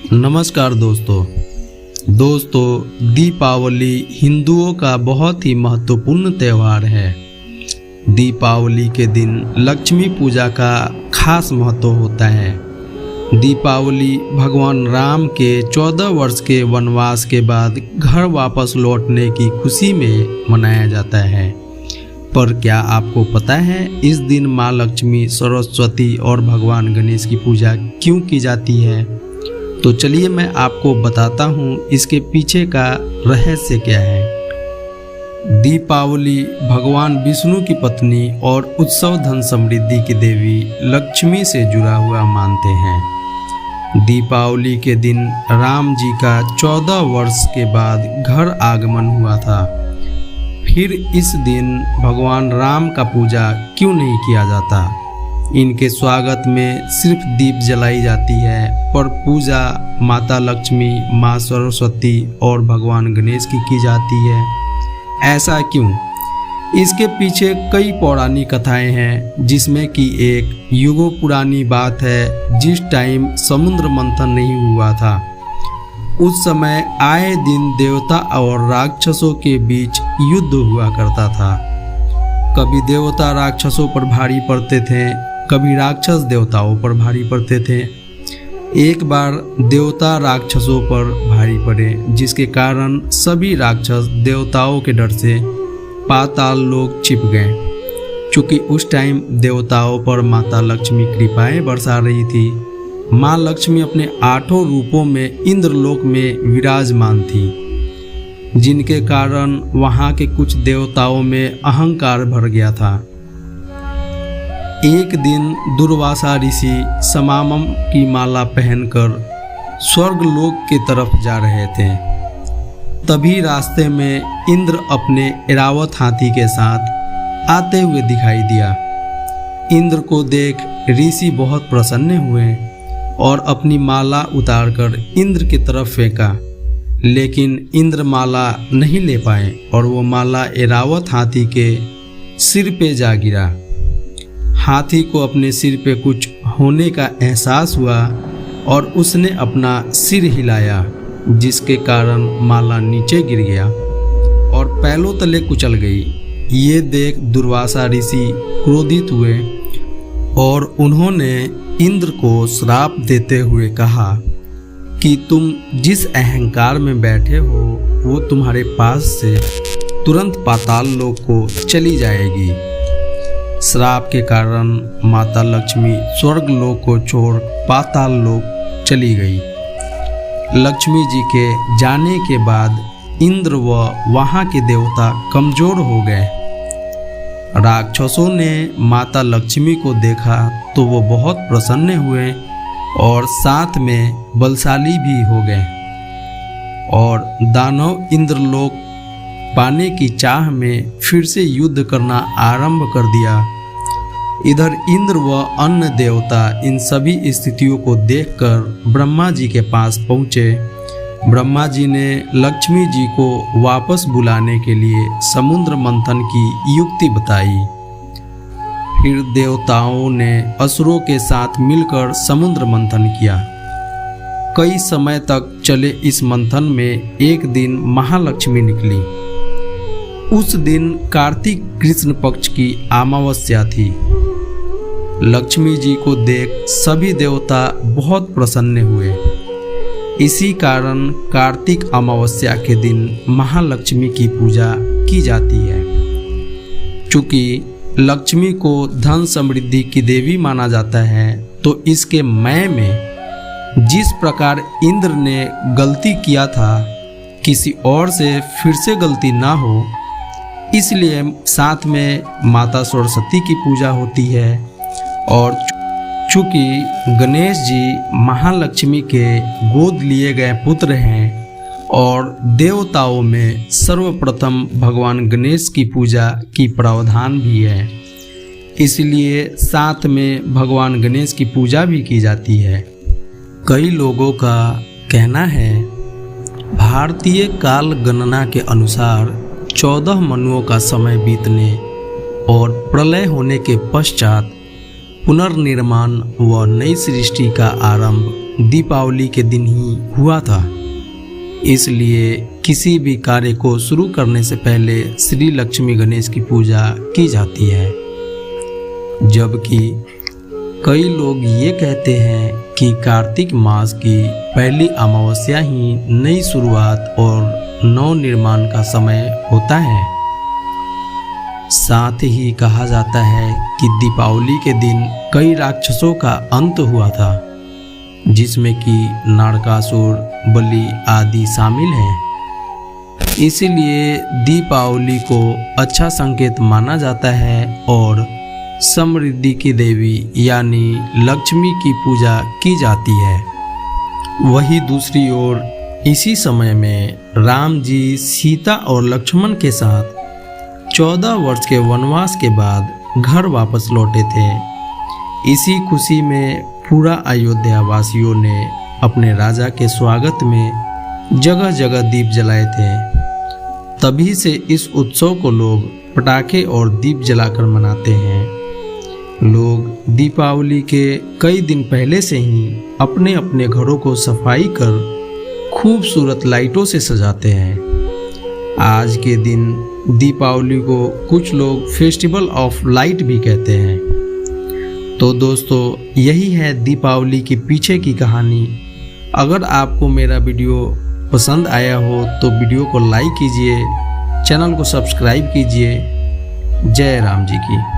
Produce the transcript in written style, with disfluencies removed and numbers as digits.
नमस्कार दोस्तों, दीपावली हिंदुओं का बहुत ही महत्वपूर्ण त्यौहार है। दीपावली के दिन लक्ष्मी पूजा का खास महत्व होता है। दीपावली भगवान राम के 14 वर्ष के वनवास के बाद घर वापस लौटने की खुशी में मनाया जाता है। पर क्या आपको पता है इस दिन माँ लक्ष्मी, सरस्वती और भगवान गणेश की पूजा क्यों की जाती है? तो चलिए मैं आपको बताता हूँ इसके पीछे का रहस्य क्या है। दीपावली भगवान विष्णु की पत्नी और उत्सव धन समृद्धि की देवी लक्ष्मी से जुड़ा हुआ मानते हैं। दीपावली के दिन राम जी का 14 वर्ष के बाद घर आगमन हुआ था। फिर इस दिन भगवान राम का पूजा क्यों नहीं किया जाता? इनके स्वागत में सिर्फ दीप जलाई जाती है, पर पूजा माता लक्ष्मी, माँ सरस्वती और भगवान गणेश की जाती है। ऐसा क्यों? इसके पीछे कई पौराणिक कथाएं हैं, जिसमें कि एक युगों पुरानी बात है। जिस टाइम समुद्र मंथन नहीं हुआ था, उस समय आए दिन देवता और राक्षसों के बीच युद्ध हुआ करता था। कभी देवता राक्षसों पर भारी पड़ते थे, कभी राक्षस देवताओं पर भारी पड़ते थे। एक बार देवता राक्षसों पर भारी पड़े, जिसके कारण सभी राक्षस देवताओं के डर से पाताल लोक छिप गए। चूँकि उस टाइम देवताओं पर माता लक्ष्मी कृपाएं बरसा रही थी। माँ लक्ष्मी अपने 8 रूपों में इंद्रलोक में विराजमान थी, जिनके कारण वहाँ के कुछ देवताओं में अहंकार भर गया था। एक दिन दुर्वासा ऋषि समामम की माला पहनकर स्वर्गलोक की तरफ जा रहे थे। तभी रास्ते में इंद्र अपने ऐरावत हाथी के साथ आते हुए दिखाई दिया। इंद्र को देख ऋषि बहुत प्रसन्न हुए और अपनी माला उतारकर इंद्र की तरफ फेंका, लेकिन इंद्र माला नहीं ले पाए और वो माला ऐरावत हाथी के सिर पे जा गिरा। हाथी को अपने सिर पे कुछ होने का एहसास हुआ और उसने अपना सिर हिलाया, जिसके कारण माला नीचे गिर गया और पैरों तले कुचल गई। ये देख दुर्वासा ऋषि क्रोधित हुए और उन्होंने इंद्र को श्राप देते हुए कहा कि तुम जिस अहंकार में बैठे हो वो तुम्हारे पास से तुरंत पाताल लोक को चली जाएगी। श्राप के कारण माता लक्ष्मी स्वर्ग लोक को छोड़ पाताल लोक चली गई। लक्ष्मी जी के जाने के बाद इंद्र व वहाँ के देवता कमजोर हो गए। राक्षसों ने माता लक्ष्मी को देखा तो वो बहुत प्रसन्न हुए और साथ में बलशाली भी हो गए और दानव इंद्रलोक पाने की चाह में फिर से युद्ध करना आरंभ कर दिया। इधर इंद्र व अन्य देवता इन सभी स्थितियों को देखकर ब्रह्मा जी के पास पहुँचे। ब्रह्मा जी ने लक्ष्मी जी को वापस बुलाने के लिए समुद्र मंथन की युक्ति बताई। फिर देवताओं ने असुरों के साथ मिलकर समुद्र मंथन किया। कई समय तक चले इस मंथन में एक दिन महालक्ष्मी निकली। उस दिन कार्तिक कृष्ण पक्ष की अमावस्या थी। लक्ष्मी जी को देख सभी देवता बहुत प्रसन्न हुए। इसी कारण कार्तिक अमावस्या के दिन महालक्ष्मी की पूजा की जाती है। चूँकि लक्ष्मी को धन समृद्धि की देवी माना जाता है, तो इसके मय में जिस प्रकार इंद्र ने गलती किया था, किसी और से फिर से गलती ना हो, इसलिए साथ में माता सरस्वती की पूजा होती है। और चूँकि गणेश जी महालक्ष्मी के गोद लिए गए पुत्र हैं और देवताओं में सर्वप्रथम भगवान गणेश की पूजा की प्रावधान भी है, इसलिए साथ में भगवान गणेश की पूजा भी की जाती है। कई लोगों का कहना है भारतीय काल गणना के अनुसार 14 मनुओं का समय बीतने और प्रलय होने के पश्चात पुनर्निर्माण व नई सृष्टि का आरंभ दीपावली के दिन ही हुआ था। इसलिए किसी भी कार्य को शुरू करने से पहले श्री लक्ष्मी गणेश की पूजा की जाती है। जबकि कई लोग ये कहते हैं कि कार्तिक मास की पहली अमावस्या ही नई शुरुआत और नव निर्माण का समय होता है। साथ ही कहा जाता है कि दीपावली के दिन कई राक्षसों का अंत हुआ था, जिसमें कि नरकासुर, बलि आदि शामिल हैं। इसलिए दीपावली को अच्छा संकेत माना जाता है और समृद्धि की देवी यानी लक्ष्मी की पूजा की जाती है। वही दूसरी ओर इसी समय में राम जी सीता और लक्ष्मण के साथ 14 वर्ष के वनवास के बाद घर वापस लौटे थे। इसी खुशी में पूरा अयोध्या वासियों ने अपने राजा के स्वागत में जगह जगह दीप जलाए थे। तभी से इस उत्सव को लोग पटाखे और दीप जलाकर मनाते हैं। लोग दीपावली के कई दिन पहले से ही अपने अपने घरों को सफाई कर खूबसूरत लाइटों से सजाते हैं। आज के दिन दीपावली को कुछ लोग फेस्टिवल ऑफ लाइट भी कहते हैं। तो दोस्तों, यही है दीपावली के पीछे की कहानी। अगर आपको मेरा वीडियो पसंद आया हो तो वीडियो को लाइक कीजिए, चैनल को सब्सक्राइब कीजिए। जय राम जी की।